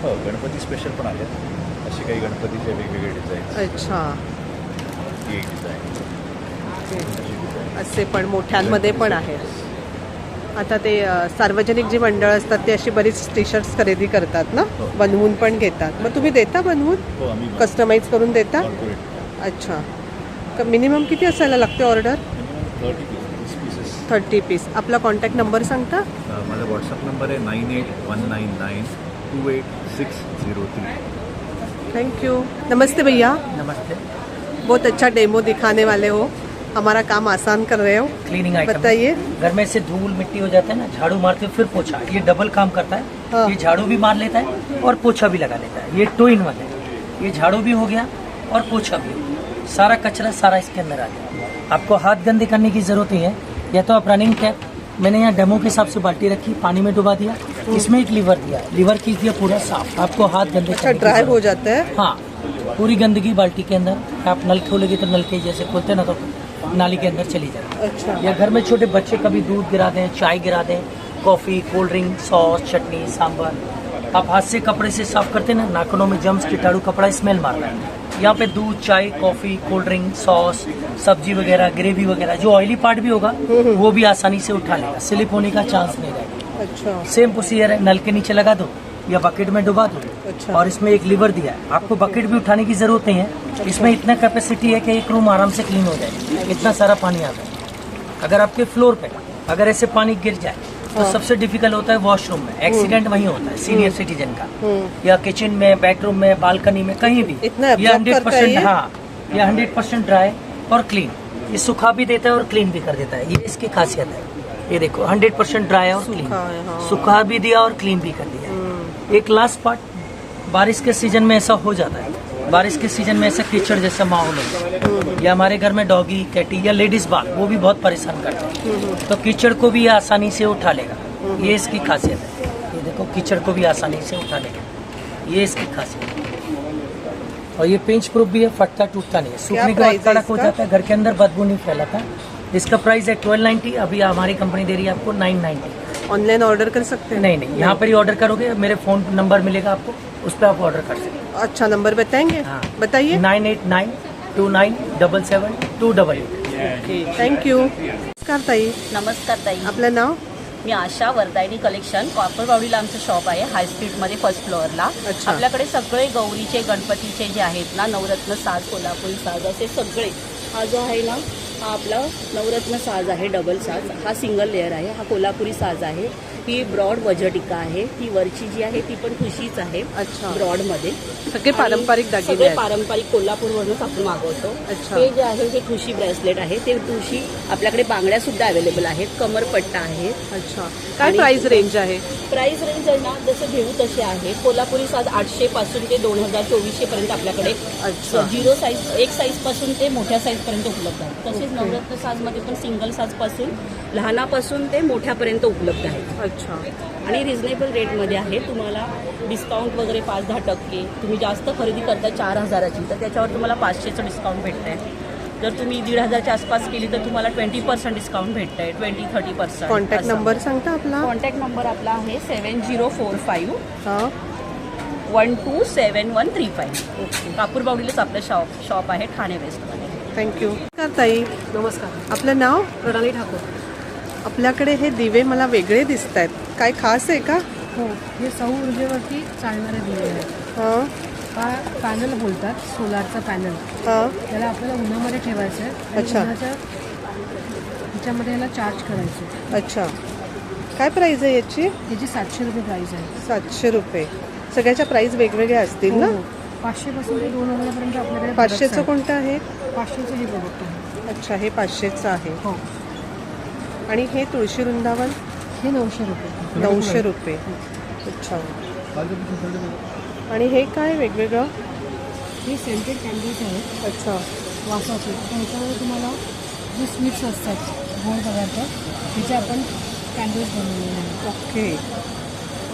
हो, गणपती स्पेशल पण आहेत. असे काही गणपतीचे वेगवेगळे डिझाईन. अच्छा. ही एक डिझाईन, असे पण मोठ्यांमध्ये पण आहे. आता ते सार्वजनिक जी मंडळ असतात ते अशी बरीच टी शर्ट्स खरेदी करतात ना? हो. बनवून पण घेतात. मग तुम्ही देता बनवून? हो, आम्ही कस्टमाइज करून देता? कॉर्पोरेट अच्छा. मिनिमम किती असायला लागते ऑर्डर? 30 पीसेस. 30 पीस. आपला कॉन्टॅक्ट नंबर सांगता? माझा व्हॉट्सअप नंबर आहे 9819928603. Thank you. नमस्ते भैया. नमस्ते. बहुत अच्छा डेमो दिखाने वाले हो. हमारा काम आसान कर रहे हो. क्लीनिंग आइटम बताइए. घर में से धूल मिट्टी हो जाता है ना, झाड़ू मारते हो फिर पोछा, ये डबल काम करता है. हाँ. ये झाड़ू भी मार लेता है और पोछा भी लगा लेता है. ये 2 in 1 है. ये झाड़ू भी हो गया और पोछा भी हो गया. सारा कचरा सारा इसके अंदर आ गया. आपको हाथ गंदे करने की जरूरत नहीं है. या तो आप रनिंग टैप, मैंने यहाँ डेमो के हिसाब से बाल्टी रखी, पानी में डुबा दिया, इसमें एक लीवर दिया, लीवर खींच दिया पूरा साफ. आपको हाथ गंदे अच्छा, करने की ड्राई जरूरत हो जाता है. हाँ, पूरी गंदगी बाल्टी के अंदर. आप नल खोलेगी तो नल के जैसे खोलते ना तो नाली के अंदर चली जाए. अच्छा. या घर में छोटे बच्चे कभी दूध गिरा दें, चाय गिरा दें, कॉफ़ी, कोल्ड ड्रिंक, सॉस, चटनी, सांभर, आप हाथ से कपड़े से साफ करते हैं ना, नाखूनों में जम्स, कीटाणु, कपड़ा स्मेल मारता है. यहाँ पे दूध, चाय, कॉफ़ी, कोल्ड ड्रिंक, सॉस, सब्जी वगैरह, ग्रेवी वगैरह, जो ऑयली पार्ट भी होगा वो भी आसानी से उठा लेगा. स्लिप होने का चांस नहीं रहेगा. अच्छा. सेम प्रोसीजर है. नल के नीचे लगा दो, या बकेट में डुबा दो अच्छा। और इसमें एक लीवर दिया है, आपको बकेट भी उठाने की जरूरत नहीं है। इसमें इतना कैपेसिटी है कि एक रूम आराम से क्लीन हो जाए, इतना सारा पानी आता है। अगर आपके फ्लोर पे अगर ऐसे पानी गिर जाए तो सबसे डिफिकल्ट होता है वॉशरूम में, एक्सीडेंट वहीं होता है सीनियर सिटीजन का, या किचन में, बेडरूम में, बालकनी में, कहीं भी। इतना ये absorb करता है 100%, ये? हाँ, ये 100% ड्राई और क्लीन। ये सूखा भी देता है और क्लीन भी कर देता है, ये इसकी खासियत है। ये देखो 100% ड्राई और क्लीन, सूखा है, हाँ। सूखा भी दिया और क्लीन भी कर दिया। एक लास्ट पार्ट, बारिश के सीजन में ऐसा हो जाता है, बारिश के सीजन में ऐसा कीचड़ जैसा माहौल होता है, या हमारे घर में डॉगी, कैटी या लेडीज बाल, वो भी बहुत परेशान करते हैं, तो कीचड़ को भी आसानी से उठा लेगा। ये इसकी खासियत है। ये देखो कीचड़ को भी आसानी से उठा लेगा, ये इसकी खासियत है। और ये पेंच प्रूफ भी है, फटता टूटता नहीं है, सूखने के बाद प्राइस है कड़क हो इसका? जाता है, घर के अंदर बदबू नहीं फैलाता। इसका प्राइस है 1290, अभी हमारी कंपनी दे रही है आपको 990। ऑनलाइन ऑर्डर कर सकते हैं? नहीं, यहाँ पर ही ऑर्डर करोगे, मेरे फोन नंबर मिलेगा आपको, उस पर आप ऑर्डर कर सकते हैं। अच्छा, नंबर बताएंगे? हाँ। बताइए। 9892972288। थँक्यू। नमस्कार ताई, नमस्कार ताई, आपलं नाव? मी आशा वर्धायनी कलेक्शन, कॉपरबावडीला आमचं शॉप आहे, हाय स्ट्रीटमध्ये फर्स्ट फ्लोअरला. अच्छा. आपल्याकडे सगळे गौरीचे, गणपतीचे जे आहेत ना, नवरत्न साज, कोल्हापुरी साज, असे सगळे. हा जो आहे ना, हा आपला नवरत्न साज आहे, डबल साज. हा सिंगल लेअर आहे, हा कोल्हापुरी साज आहे. ही ब्रॉड वजटिका आहे, ती वरची जी आहे ती पण ठुशीच आहे. अच्छा. ब्रॉडमध्ये सगळे पारंपरिक दागिने सगळे आहेत. पारंपरिक कोल्हापूरवरूनच आपण मागवतो. अच्छा. हे जे आहे हे ठुशी ब्रेसलेट आहे, ते ठुशी आपल्याकडे बांगड्या सुद्धा अवेलेबल आहेत, कमरपट्टा आहे. अच्छा, काय आणि- प्राइस रेंज आहे? प्राइस रेंज आहे ना, जसं घेऊ तसे आहे. कोल्हापुरी साज 800 पासून ते 2000-2400 पर्यंत आपल्याकडे अच्छा. 0 साईज, 1 साईज पासून ते मोठ्या साईज पर्यंत उपलब्ध आहे. तसेच नवरत्न साजमध्ये पण सिंगल साज पासून लहानापासून ते मोठ्यापर्यंत उपलब्ध आहे. अच्छा. आणि रिझनेबल रेटमध्ये आहे. तुम्हाला डिस्काउंट वगैरे 5-10%. तुम्ही जास्त खरेदी करता 4000ची, तर त्याच्यावर तुम्हाला 500चं डिस्काउंट भेटतं आहे. जर तुम्ही 1500च्या आसपास केली तर तुम्हाला 20% डिस्काउंट भेटतं आहे, 20-30%. कॉन्टॅक्ट नंबर सांगता आपला? कॉन्टॅक्ट नंबर आपला आहे 7045 हां. 127135. कापूरबावडीलाच आपलं शॉप आहे, ठाणे वेस्टमध्ये. थँक्यू. नमस्कार ताई, नमस्कार, आपलं नाव? प्रणाली ठाकूर. आपल्याकडे हे दिवे मला वेगळे दिसत आहेत, काय खास आहे का? हो, हे सौर ऊर्जेवरती चालणारे दिवे आहेत. हां हा पॅनल बोलतात, सोलारचा पॅनल. हां. त्याला आपल्याला उन्हामध्ये ठेवायचं आहे आणि अच्छा. उन्हाच्या ह्याच्यामध्ये याला चार्ज करायचं. अच्छा, काय प्राइस आहे याची? याची 700 रुपये प्राईस आहे. 700 रुपये. सगळ्याच्या प्राइस वेगवेगळ्या असतील ना? हो, 500 पासून ते 2000 आपल्याकडे 500चं कोणतं आहे? 500चं हे प्रोडक्ट आहे. अच्छा, हे 500चं आहे. हो, आणि हे तुळशी वृंदावन हे 900 रुपये. 900 रुपये. अच्छा. आणि हे काय वेगवेगळं? हे सेंटेड कॅन्डल्स आहेत अच्छा. वासाचे. आता ह्याच्यामध्ये तुम्हाला जे स्वीट्स असतात, गोड पदार्थ, त्याचे आपण कॅन्डल्स बनवलेले आहेत. ओके.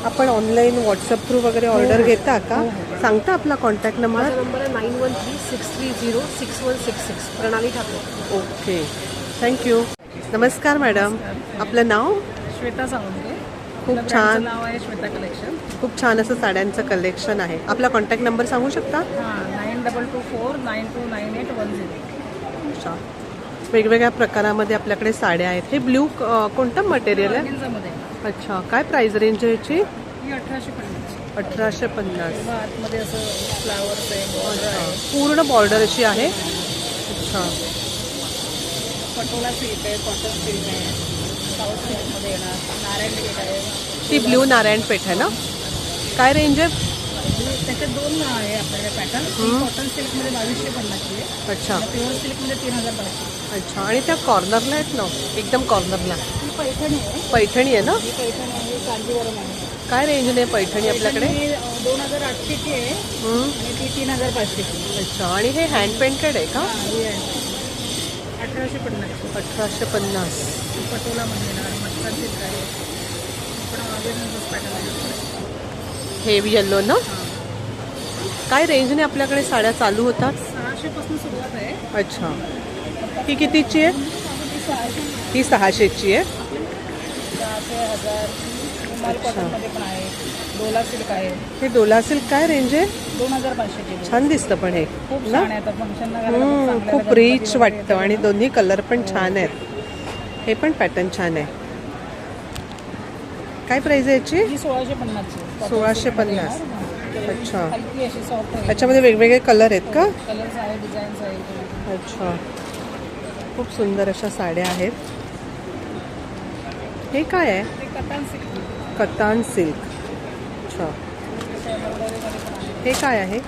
आपण ऑनलाईन व्हॉट्सअप थ्रू वगैरे ऑर्डर घेता का? सांगता आपला कॉन्टॅक्ट नंबर? माझा नंबर आहे 9136306166. प्रणाली ठाकूर. Okay, thank you. नमस्कार मॅडम, आपलं नाव? श्वेता सावंत. खूप छान. नाव आहे श्वेता कलेक्शन. खूप छान असं साड्यांचं कलेक्शन आहे. आपला कॉन्टॅक्ट नंबर सांगू शकता? हां, 9224929810. अच्छा. वेगवेगळ्या प्रकारामध्ये आपल्याकडे साड्या आहेत. हे ब्ल्यू कोणतं मटेरियल आहे? मध्ये अच्छा, काय प्राइस रेंज आहे याची? ही 1850. 1850. आतमध्ये असं फ्लावर्स आहे, बॉर्डर आहे. पूर्ण बॉर्डर अशी आहे. अच्छा. पटोला सिल्क आहे, कॉटन सिल्क आहे, साऊथ सिल्कमध्ये येणार, नारायण पेठ आहे. ती ब्ल्यू नारायण पेठ आहे ना? काय रेंज आहे? त्याच्यात 2 आहे आपल्याकडे पॅटर्न. कॉटन सिल्कमध्ये 2250 आहे. अच्छा. प्युअर सिल्कमध्ये 3500. अच्छा. आणि त्या कॉर्नरला आहेत ना, एकदम कॉर्नरला? ही पैठणी आहे. पैठणी आहे ना? ही पैठणी आहे, कांजीवरम आहे. काय रेंजने पैठणी आपल्याकडे? ही 2800ची आहे आणि ती 3500ची. अच्छा. आणि हे हँड पेंटेड आहे का? ही आहे 1850. 1850. पटोलामध्ये येणार, मटका सिल्क आहे. पण ऑर्गेनाइजच पॅटर्न आहे. हे येलो ना? काय रेंजने आपल्याकडे साड्या चालू होतात? 600 पासून सुरुवात आहे. अच्छा. ही कितीची आहे? ही 600ची आहे. 600, 1000. रुमाल कॉटनमध्ये पण आहे. डोला सिल्क आहे. हे डोला सिल्क काय रेंज आहे? 2500 छान दिसतं पण हे खूप ना? छान आहे. आता फंक्शनला घालायला पण चांगलं आहे. खूप गणपती रिच वगैरे वाटतं आणि येतात. दोन्ही कलर पण छान आहेत. हे पण पॅटर्न छान आहे. काय प्राइस आहे याची? ही 1650 1650. अच्छा, हलकी अशी सॉफ्ट आहे. याच्यामध्ये वेगवेगळे कलर आहेत का? कलर्स आहे, डिझाईन्स आहे. अच्छा, खूप सुंदर अशा साड्या आहेत. हे काय आहे? ते कतान सिल्क. कतान सिल्क. अच्छा, हे काय आहे?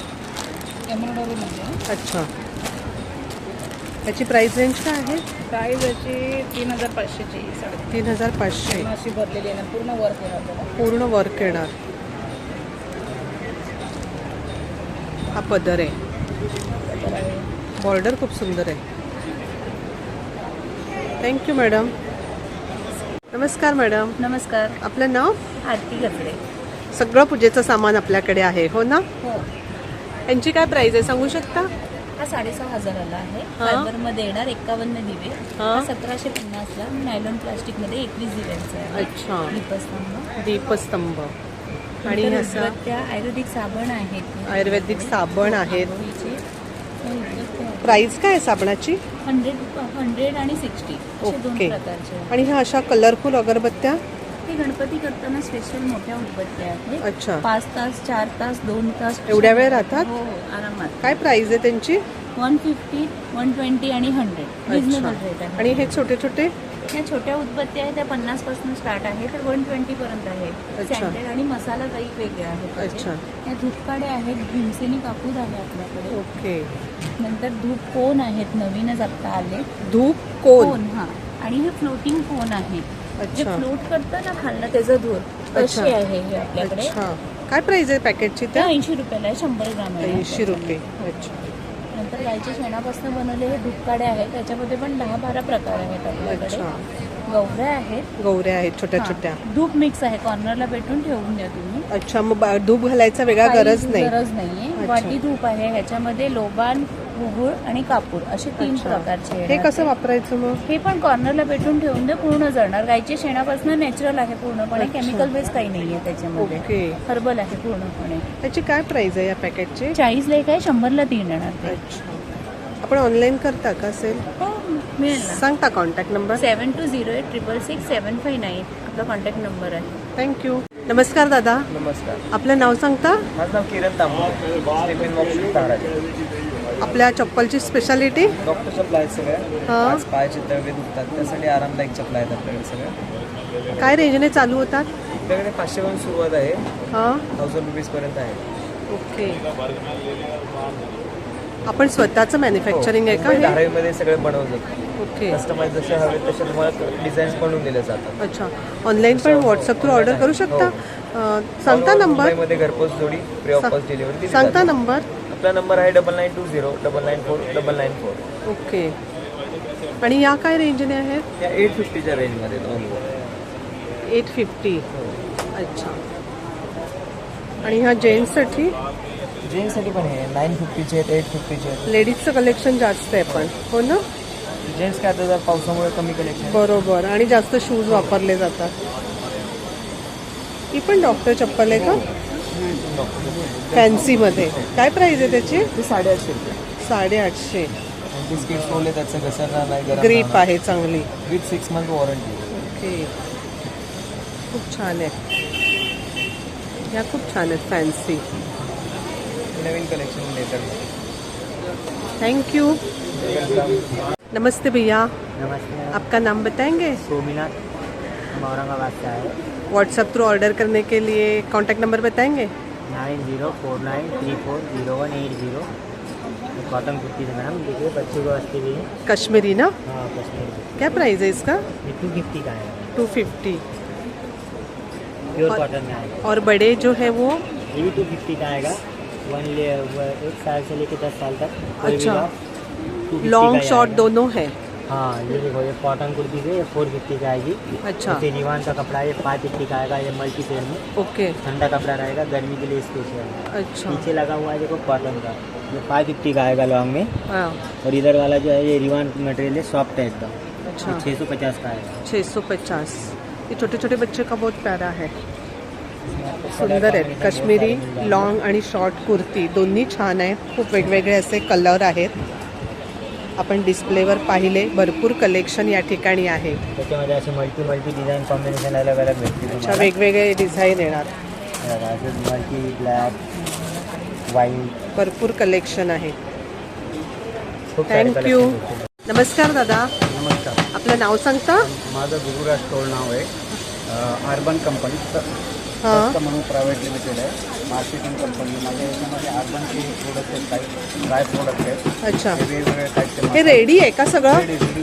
एम्ब्रॉयडरी मध्ये अच्छा, याची प्राइस रेंज काय आहे? प्राइस याची 3500 ची साडी. 3500. अशी भरलेली आहे ना, पूर्ण वर्क आहे आपल्याला. पूर्ण वर्क येणार. हा पदर आहे, बॉर्डर खूप सुंदर आहे. Thank you madam. नमस्कार मॅडम. नमस्कार. आपलं नाव? आरती गजरे. सगळं पूजेचं सामान आपल्याकडे आहे हो ना? हो. यांची काय प्राइस आहे सांगू शकता? हा 6500ला आहे. हा. फायबरमध्ये येणार 51 दिवे. हा. 1750ला नायलॉन प्लास्टिकमध्ये 21 दिव्यांचे आहे. अच्छा, दीपस्तंभ. दीपस्तंभ. आणि नंतर असं उदबत्त्या, आयुर्वेदिक साबण आहेत. आयुर्वेदिक साबण आहेत. आंघोळीचे. हे उदबत्त्या आहेत. प्राइस काय आहे साबणाची? 100 आणि 60 असे दोन ओके. प्रकारचे आहेत. आणि ह्या अशा कलरफुल अगरबत्त्या? हे गणपती करताना स्पेशल मोठ्या उदबत्त्या आहेत. अच्छा, 5 तास, 4 तास, 2 तास. एवढ्या वेळ राहतात? हो, आरामात. काय प्राइस आहे त्यांची? 150, 120 आणि 100 रिजनेबल रेट आहे. आणि हे छोटे छोटे? ह्या छोट्या उदबत्त्या आहेत त्या 50 पासून स्टार्ट आहे तर 120 पर्यंत आहे. अच्छा. सँडल आणि मसाला काही वेगळे आहेत त्याचे. अच्छा. या धूपकाड्या आहेत, भीमसेनी कापूर आहे आपल्याकडे. ओके. नंतर धूप कोन आहेत, नवीनच आता आले. धूप कोन. कोन, हा. आणि हे फ्लोटिंग कोन आहे. जे अच्छा. फ्लोट करतं ना खाल्लं त्याचं धूर तशी अच्छा. आहे हे आपल्याकडे. अच्छा, काय प्राइस आहे पॅकेटची? त्या 80 रुपयाला आहे, 100 ग्राम आहे. 80 रुपये. अच्छा, नंतर गायच्या शेणापासून बनवलेले धूपकाड्या आहेत, त्याच्यामध्ये पण 10-12 प्रकार आहेत आपल्याकडे. अच्छा. गवऱ्या आहेत. गौऱ्या आहेत छोट्या हा. छोट्या. धूप मिक्स आहे, कॉर्नरला पेटून ठेवून द्या तुम्ही. अच्छा, मग धूप घालायचा वेगळा काहीच गरज नाही? गरज नाहीये. अच्छा. वाटी धूप आहे, ह्याच्यामध्ये लोबान, गुगुळ आणि कापूर असे 3 अच्छा. प्रकारचे हे येणार. कसं वापरायचं मग? हे पण कॉर्नरला पेटून ठेवून दे, पूर्ण जळणार. गायच्या शेणापासून नॅचरल आहे पूर्णपणे, अच्छा. केमिकल बेस काही नाहीये त्याच्यामध्ये. ओके. हर्बल आहे पूर्णपणे. त्याची काय प्राइस आहे या पॅकेटची? 40ला एक आहे, 100ला 3 येणार ते. अच्छा, आपण ऑनलाईन करता का सेल? हो, मिळेल ना. सांगता कॉन्टॅक्ट नंबर? 7208666759 आपला कॉन्टॅक्ट नंबर आहे. थँक्यू. नमस्कार दादा. नमस्कार. आपलं नाव सांगता? माझं नाव किरण तांबोळे, स्टेफन वॉक्स धारावी. आपल्या चप्पलची स्पेशालिटी? डॉक्टर चपला आहेत सगळ्या. हां. आज पायाचे तळवे दुखतात त्यासाठी आरामदायक चपला आहेत आपल्याकडे सगळ्या. काय रेंजने चालू होतात? आपल्याकडे 500 पासून सुरुवात आहे, हां. 1000 रुपीज पर्यंत आहे. ओके. आपण स्वतःचं मॅन्युफॅक्चरिंग आहे का हे? धारावीमध्ये सगळे बनवतात. ओके. कस्टमाइज जसे हवे तसे तुम्हाला डिझाईन्स बनवून दिले जातात. अच्छा, ऑनलाईन पण व्हॉट्सअप थ्रू ऑर्डर करू शकता? सांगता नंबर? मुंबईमध्ये घरपोच जोडी फ्री ऑफ कॉस्ट डिलिव्हरी दिली सांगता जाते. नंबर? आपला नंबर आहे 9920994999. ओके. आणि या काय रेंजने आहेत? या 850च्या रेंजमध्ये दोन. 850. अच्छा. आणि ह्या जेंट्ससाठी? जेंट्ससाठी पण आहे 950चे आहेत, 850चे आहेत. लेडीजचं कलेक्शन जास्त आहे पण हो ना? जेंट्स काय आता जर पावसामुळे कमी कलेक्शन. बरोबर. आणि जास्त शूज वापरले जातात. ही पण डॉक्टर चप्पल आहे का? फॅन्सीमध्ये. काय प्राइस आहे त्याची? ते 850 रुपये. 850. बिस्किट सोले त्याचं घसरणार नाही, गरम ग्रीप राहणार. आहे चांगली. With 6 month warranty. ओके. खूप छान आहे. ह्या खूप छान आहेत फॅन्सी. नवीन कलेक्शन लेटर. Thank you. नमस्ते भैया, नमस्ते. आपका नाम बताएंगे? सोमीनाथ, हम औरंगाबाद से आए. व्हाट्सएप थ्रू ऑर्डर करने के लिए कॉन्टैक्ट नंबर बताएंगे? 9049340180. कॉटन कुर्ती है मैडम, देखिए बच्चे को वास्ते भी है. कश्मीरी ना? हाँ कश्मीरी. क्या प्राइस है इसका? ये 250 का है, 250. प्योर और- कॉटन में आएगा. और बड़े जो है वो? ये भी 250 का आएगा. 1 साल से लेकर 10 साल तक. कोई भी अच्छा. आप 250 लॉन्ग का ही शॉर्ट आएगा. दोनों है? हाँ ये देखो, ये कॉटन कुर्ती से ये 450 का आएगी. अच्छा. जैसे रिवान का कपड़ा है, ये 550 का आएगा. ये मल्टी पेयर में ओके. ठंडा कपड़ा रहेगा, गर्मी के लिए स्पेशल. अच्छा. नीचे लगा हुआ है देखो कॉटन का, ये 550 का आएगा लॉन्ग में. हाँ. और इधर वाला जो है ये रिवान मटेरियल है, सॉफ्ट है एकदम. अच्छा. 650 का आएगा. 650. ये छोटे छोटे बच्चे का बहुत प्यारा है. सुंदर आहे. काश्मीरी लॉंग आणि शॉर्ट कुर्ती दोन्ही छान आहे. खूप वेगवेगळे असे कलर आहेत. आपण डिस्प्लेवर पाहिले भरपूर कलेक्शन या ठिकाणी आहे. त्याच्यामध्ये असे मल्टी डिझाईन कॉम्बिनेशन अलग अलग भेटतील अच्छा, तुम्हाला. वेगवेगळे डिझाईन येणार. मल्टी ब्लॅक व्हाईट भरपूर कलेक्शन आहे. खूप सारे थँक्यू. collection भेटतील. नमस्कार दादा, नमस्कार, आपलं नाव सांगता? माझं गुरुराज टोळ नाव आहे. अर्बन कंपनी हां. म्हणून प्रायव्हेट लिमिटेड आहे. Marketing company. माझ्या याच्यामध्ये अर्बनचे प्रोडक्ट आहेत, काही ड्राय प्रोडक्ट आहेत. अच्छा, हे वेगवेगळे टाईपचे हे रेडी आहे का सगळं?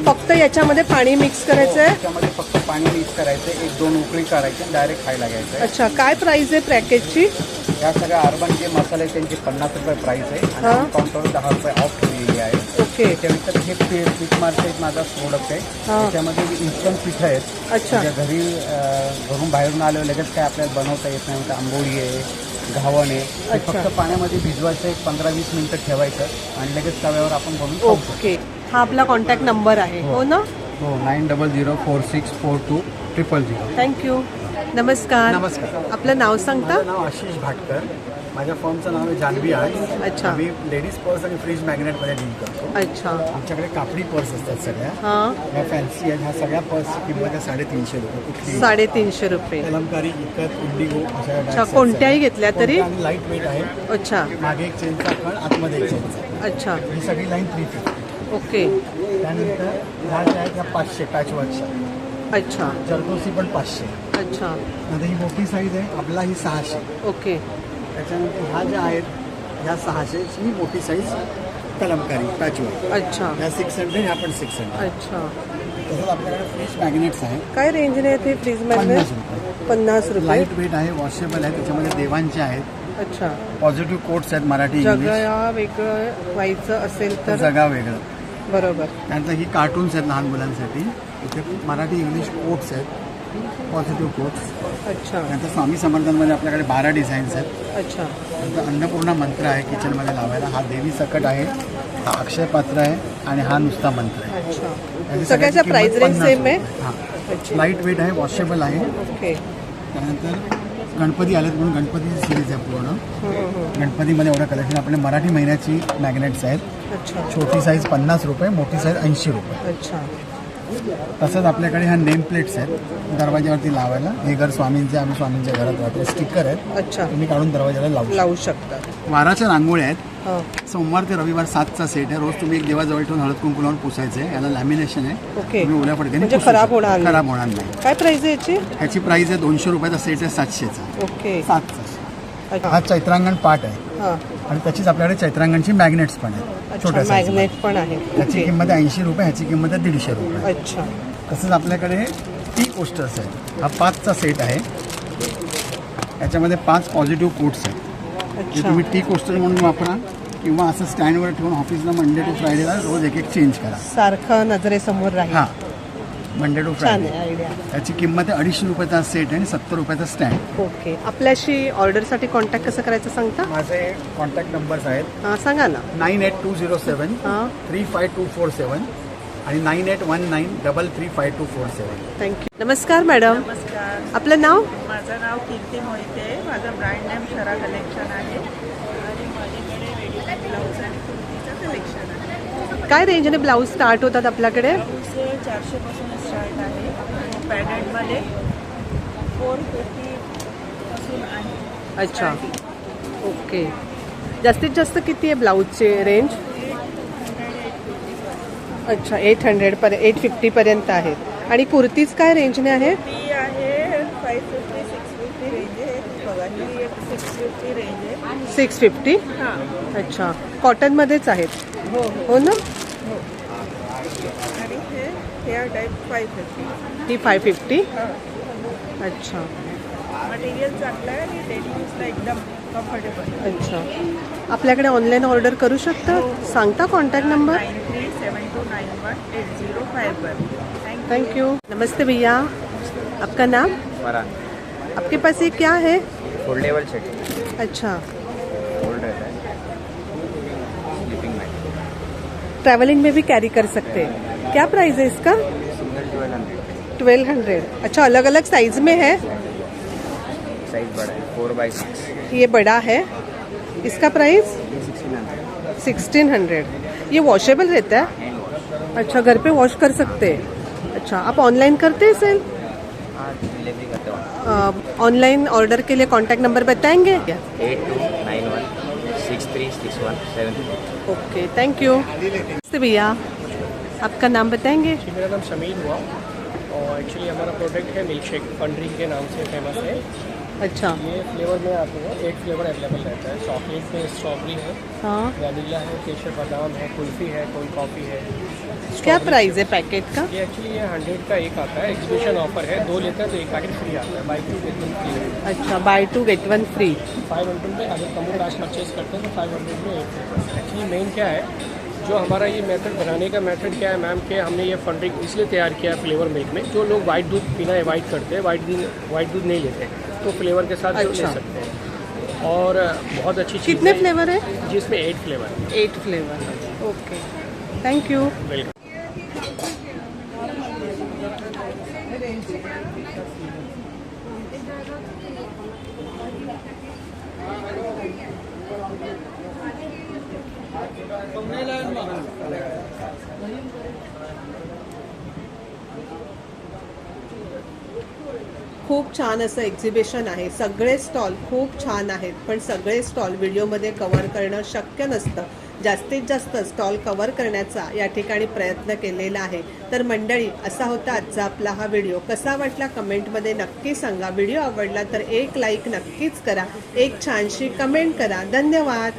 फक्त याच्यामध्ये पाणी मिक्स करायचं आहे? त्याच्यामध्ये फक्त पाणी मिक्स करायचं, 1-2 उकळी काढायचे, डायरेक्ट खायला घ्यायचं. अच्छा, काय प्राइस आहे पॅकेजची? या सगळ्या अर्बन जे मसाले आहेत त्यांचे 50 रुपये प्राइस आहे आणि काउंटरवर 10 रुपये ऑफ ठेवलेली आहे. ओके. त्याच्यानंतर हे पीठ मार्क एक माझा प्रोडक्ट आहे. त्याच्यामध्ये इन्स्टंट पीठ आहेत. अच्छा, म्हणजे घरी घरून बाहेरून आल्यावर लगेच काय आपल्याला बनवता येत नाही. तर आंबोळी आहे, घावण आहे. हे फक्त पाण्यामध्ये भिजवायचं, एक 15-20 मिनिटं ठेवायचं आणि लगेच तव्यावर आपण बनवून खाऊ शकतो. ओके. हा आपला कॉन्टॅक्ट नंबर आहे, हो ना? हो, 9004642000. थँक्यू. नमस्कार. नमस्कार. आपलं नाव सांगता? माझं नाव आशिष भाटकर. माझ्या फर्मचं नाव आहे जान्हवी आर्ट. अच्छा. आम्ही लेडीज पर्स आणि फ्रीज मॅग्नेटमध्ये डील करतो. अच्छा. आमच्याकडे कापडी पर्स असतात सगळ्या. हां. ह्या फॅन्सी आहेत. ह्या सगळ्या पर्सची किंमत आहे 350 रुपये. कुठली 350 रुपये. कलमकारी, इकत, इंडिगो अशा अच्छा, कोणत्याही घेतल्या तरी? लाईट वेट आहे. अच्छा. मागे एक चेनचा कण, आतमध्ये एक चेनचा. अच्छा. ही सगळी लाईन 350. ओके. त्यानंतर ह्या ज्या आहेत ह्या 500 पॅचवर्कच्या. अच्छा. जरदोसी पण 500. अच्छा. आता ही मोठी साईज आहे, आपला ही 600. ओके. त्याच्यानंतर ह्या ज्या आहेत ह्या 600 ही मोठी साईज कलमकारी पॅचवर्क. अच्छा. ह्या 600, ह्या पण 600. अच्छा. तसंच आपल्याकडे फ्रीज मॅग्नेट्स आहे. काय रेंजने ते फ्रीजमध्ये? 50 रुपये. 50 रुपये. लाईट वेट आहे, वॉशेबल आहे. त्याच्यामध्ये देवांचे आहेत. अच्छा. पॉझिटिव्ह कोट्स आहेत, मराठी इंग्लिश. जगा वेगळं व्हायचं असेल तर? जगा वेगळं. बरोबर. त्यानंतर ही कार्टून्स आहेत लहान मुलांसाठी. इथे मराठी इंग्लिश कोट्स आहेत, पॉझिटिव्ह कोट्स. अच्छा. त्यानंतर स्वामी समर्थांमध्ये आपल्याकडे 12 डिझाईन्स आहेत. अच्छा. नंतर अन्नपूर्णा मंत्र आहे किचनमध्ये लावायला. हा देवी सकट आहे, हा अक्षय पात्र आहे आणि हा नुसता मंत्र आहे. अच्छा. याची सगळ्याच्या सगळ्याची प्राइस किंमत रेंज 50 सेम आहे? रुपये. हां. अच्छा. लाईट वेट आहे, वॉशेबल आहे. ओके. त्यानंतर गणपती आलेत म्हणून गणपतीची सिरीज आहे पूर्ण. गणपतीमध्ये एवढं कलेक्शन. आपले मराठी महिन्याची मॅग्नेट्स आहेत. अच्छा. छोटी साईज 50 रुपये, मोठी साईज 80 रुपये. अच्छा. तसंच आपल्याकडे ह्या नेम प्लेट्स आहेत दरवाज्यावरती लावायला. हे घर स्वामींचे, आम्ही स्वामींच्या घरात राहतो. स्टिकर आहेत. अच्छा. तुम्ही काढून दरवाजाला लावू शकता. वाराच्या रांगोळ्या आहेत. हां. सोमवार ते रविवार 7चा सेट आहे. रोज तुम्ही एक देवाजवळ ठेवून हळद कुंकू लावून पुसायचं आहे. याला लॅमिनेशन आहे. ओके. तुम्ही ओल्या फडक्याने म्हणजे पुसू खराब शकता. होणार नाही. खराब होणार नाही. काय प्राइस आहे याची? ह्याची प्राइस आहे 200 रुपयाचा सेट आहे, 700चा. ओके. 7चा. हा चैत्रांगण पाट आहे हां. आणि त्याचीच आपल्याकडे चैत्रांगणची मॅग्नेट्स पण आहेत. अच्छा, छोट्या size मध्ये. मॅग्नेट पण आहे. त्याची ओके. किंमत आहे 80 रुपये, ह्याची किंमत आहे 150 रुपये. अच्छा. तसंच आपल्याकडे टी कोस्टर्स आहेत. हा 5चा सेट आहे. याच्यामध्ये 5 पॉझिटिव्ह कोट्स आहेत. जे अच्छा. तुम्ही टी कोस्टर म्हणून वापरा किंवा असं स्टँडवर ठेवून ऑफिसला मंडे टू फ्रायडेला रोज एक चेंज करा. सारखं नजरेसमोर राहील. हां, मंडे टू छान फ्रायडे. आहे आयडिया. याची किंमत आहे 250 रुपयाचा सेट आहे आणि 70 रुपयाचा स्टँड. ओके. आपल्याशी ऑर्डरसाठी कॉन्टॅक्ट कसं करायचं सांगता? माझे कॉन्टॅक्ट नंबर्स आहेत हां, सांगा ना. 98207 हां. 35247 आणि 9819335247. थँक्यू. नमस्कार मॅडम. नमस्कार. आपलं नाव? माझं नाव कीर्ती मोहिते. माझं ब्रँड नेम शरा कलेक्शन आहे आणि माझ्याकडे रेडीमेड ब्लाऊज आणि कुर्तीचं कलेक्शन आहे. काय रेंजने ब्लाऊज स्टार्ट होतात आपल्याकडे? ब्लाऊज 400 पासून स्टार्ट आहे. पॅडेडमध्ये 450 पासून आहे. अच्छा. ओके. जास्तीत जास्त किती आहे ब्लाऊजची रेंज? अच्छा, 850 पर्यंत आहे. आणि कुर्तीज काय रेंजने आहे? ती आहे 550 650 रेंज आहे. बघा ही एक 650 रेंज आहे. 650? हां. अच्छा. कॉटनमध्येच आहेत? हो हो ना? हो. आणि हे हेअर टाईप 550. ही 550? हां. अच्छा. मटेरियल चांगलं आहे आणि डेली यूजला एकदम कम्फर्टेबल. अच्छा. आपल्याकडे ऑनलाईन ऑर्डर करू शकता? सांगता कॉन्टॅक्ट नंबर? 9372918051. Thank you. नमस्ते भैया, आपका नाम? फरहान. आपके पास ये क्या है? फोल्डेबल सेट अच्छा. फोल्ड रहता है. Sleeping matte. ट्रैवलिंग में भी कैरी कर सकते हैं. क्या प्राइस है इसका? सिंगल 1200. 1200. अच्छा, अलग अलग साइज में है? साइज बड़ा है 4x6. ये बड़ा है. इसका प्राइस? ये 1600. 1600. ये वॉशेबल रहता है? Hand wash. अच्छा, घर पे वॉश कर सकते हैं। अच्छा, आप ऑनलाइन करते हैं सेल? हाँ, डिलीवरी करते हो। ऑनलाइन ऑर्डर के लिए कांटेक्ट नंबर बताएंगे? 8291636173। Okay, thank you. नमस्ते भैया, आपका नाम बताएंगे? जी, मेरा नाम समीर हुआ और एक्चुअली हमारा प्रोडक्ट है मिल्क शेक, फन ड्रिंक के नाम से फेमस है। अच्छा, ये फ्लेवर में आपको 8 फ्लेवर अवेलेबल रहता है। चॉकलेट में स्ट्रॉबेरी है, हाँ, वनीला है, केशर बादाम है, कुल्फी है, कोल्ड कॉफ़ी है। क्या प्राइस है पैकेट का? ये एक्चुअली 100 का एक आता है, एग्जीबिशन ऑफर है, 2 लेते हैं तो एक पैकेट फ्री आता है, बाई 2 गेट 1 फ्री। अच्छा, बाय 2 गेट 1 फ्री। 500 में अगर कम्बो पैक परचेज करते हैं तो 500 में एक फ्री। एक्चुअली मेन क्या है, जो हमारा ये मेथड बनाने का मेथड क्या है मैम, कि हमने ये फन ड्रिंक इसलिए तैयार किया है फ्लेवर मिल्क में। जो लोग वाइट दूध पीना अवॉइड करते हैं, वाइट दूध नहीं लेते, तो फ्लेवर के साथ जो ले सकते हैं। और बहुत अच्छी चीज़ कितने फ्लेवर है? जिसमें 8 flavour. 8 flavour. Okay, thank you. Welcome. खूप छान असं एक्झिबिशन आहे. सगळे स्टॉल खूप छान आहेत, पण सगळे स्टॉल व्हिडिओमध्ये कव्हर करणं शक्य नसतं. जास्तीत जास्त स्टॉल कव्हर करण्याचा या ठिकाणी प्रयत्न केलेला आहे. तर मंडळी, असा होता आजचा आपला हा व्हिडिओ. कसा वाटला कमेंटमध्ये नक्की सांगा. व्हिडिओ आवडला तर एक लाईक नक्कीच करा, एक छानशी कमेंट करा. धन्यवाद.